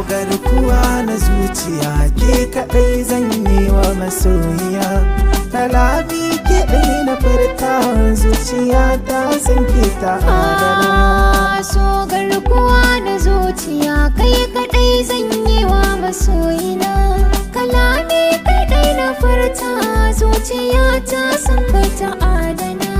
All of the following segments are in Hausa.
garkuwa na zuciya ke kaɗai zan yi wa masoyiya. Kalami ke ɗai na furta zuciya ta san ke ta adana. So garkuwa na zuciya kai kaɗai zan yi wa masoyina. Kalami kai ɗai na furta zuciya ta san ke ta adana.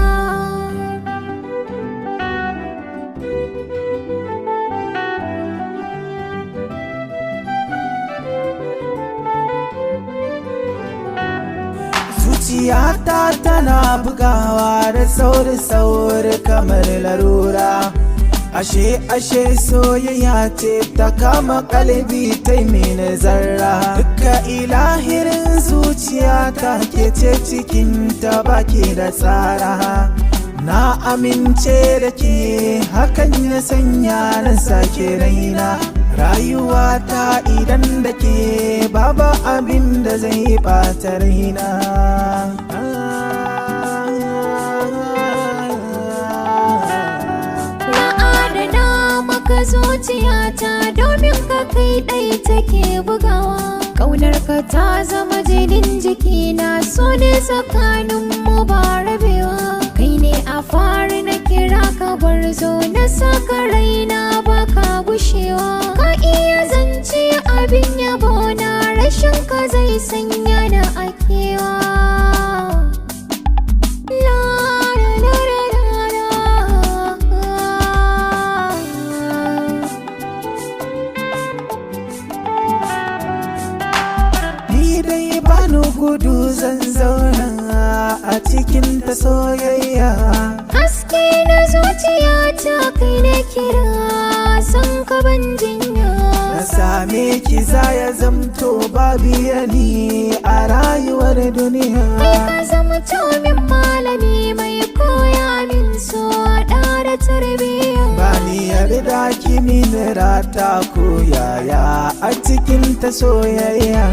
Zuciyata tana bugawa da sauri-sauri kamar larura. Ashe soyayya ce ta kama kalbi ta mini zarra. Duka ilahirin zuciyata ke ce cikin ta baki da tsara. Na amince da ke hakan ya sanya na sake raina. Rayuwata idan da ke babu abin da zai ɓata raina. Na adana maka zuciyata domin ka kai ɗai take bugawa. Ƙaunarka ta zama jinin jikina, so ne tsakaninmu ba rabewa. Kai ne a fari na kira ka barzo, na saka raina baka gushewa. Ka iya zance abin yabo na, rashin ka zai sanya na akewa. Ni dai bani gudu zan zauna a cikin ta soyayya. Haske na zuciyata kai na kira, san ka ban jinya. Na same ki za ya zamto babu yani a rayuwar duniya. Kai ka zama min malami mai koya min so da tarbiyya. Ba ni yarda ki min rata ko yaya a cikin ta soyayya.